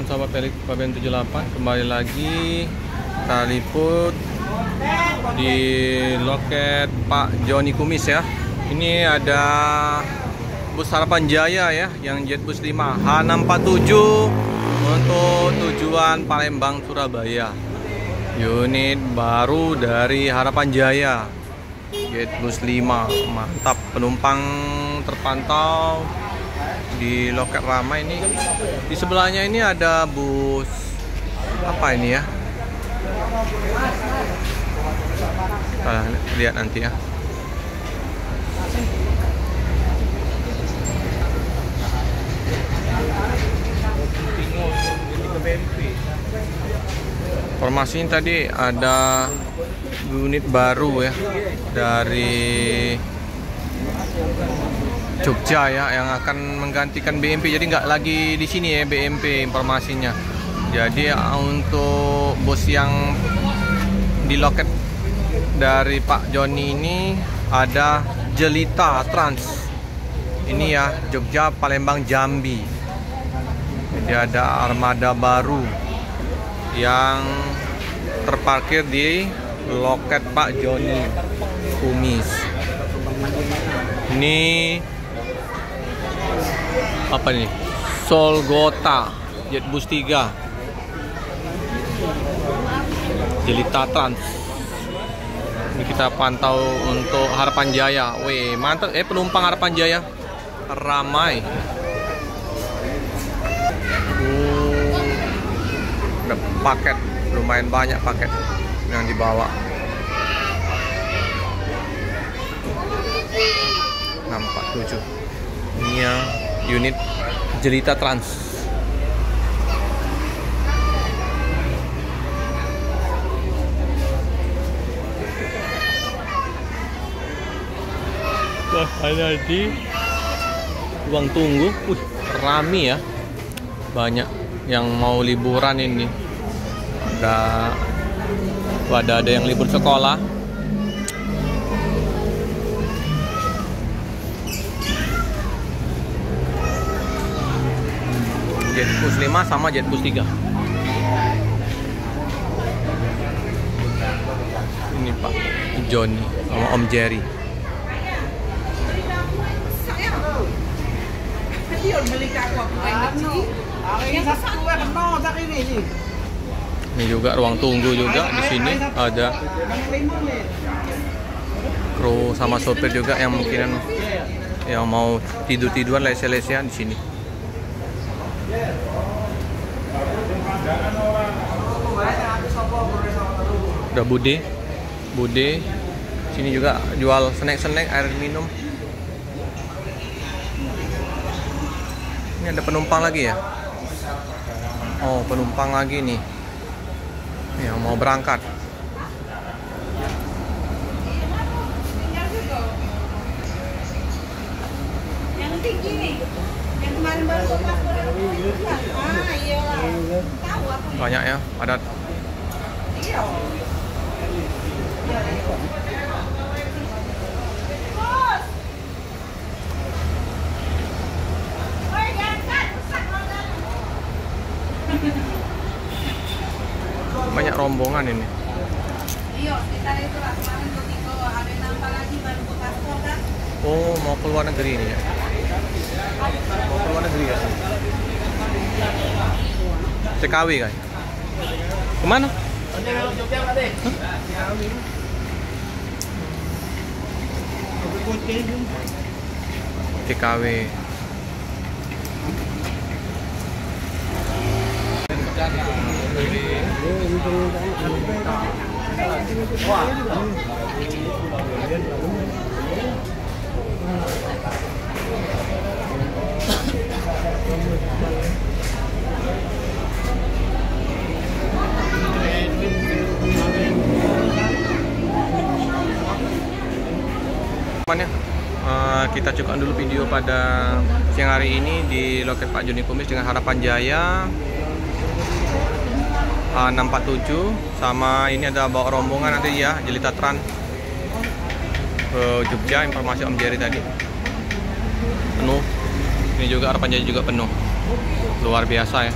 teman-teman sobat pelik Paben 78, kembali lagi kita liput di loket Pak Joni Kumis ya. Ini ada bus Harapan Jaya ya, yang Jetbus 5 H647 untuk tujuan Palembang Surabaya. Unit baru dari Harapan Jaya, Jetbus 5, mantap. Penumpang terpantau di loket ramai ini. Di sebelahnya ini ada bus apa ini ya? Kita lihat nanti ya. Informasi tadi ada unit baru ya dari Jogja ya, yang akan menggantikan BMP. Jadi nggak lagi di sini ya BMP informasinya. Jadi untuk bus yang di loket dari Pak Joni ini ada Jelita Trans. Ini ya, Jogja, Palembang, Jambi. Jadi ada armada baru yang terparkir di loket Pak Joni Kumis. Ini apa nih? Solgota Jetbus 3 Jelita Trans. Ini kita pantau untuk Harapan Jaya. Wih, mantap penumpang Harapan Jaya ramai. Ada paket, lumayan banyak paket yang dibawa. 647. Ini yang unit Jelita Trans. Wah, ada di ruang tunggu. Rame ya. Banyak yang mau liburan ini. Ada yang libur sekolah. Jetbus 5 sama Jetbus 3. Ini Pak Joni sama Om Jerry. Ini juga ruang tunggu juga di sini, ada kru sama sopir juga yang mungkin yang mau tidur-tiduran lese-lesean di sini. Udah Bude sini juga jual snack air minum. Ini ada penumpang lagi ya. Oh, penumpang lagi nih yang mau berangkat. Yang tinggi nih, yang kemarin baru paspor. Banyak ya, padat. Banyak rombongan ini. Iya, kita itu lah kemarin ketika ada nambah lagi baru ke paspor kan. Oh, mau keluar negeri ini ya? Mau keluar negeri ya? TKW kan? Kemana? TKW. Kita cukupkan dulu video pada siang hari ini di loket Pak Joni Kumis dengan Harapan Jaya H647, sama ini ada bawa rombongan nanti ya, Jelita Trans ke Jogja. Informasi Om Jerry tadi penuh. Ini juga Harapan Jaya juga penuh, luar biasa ya.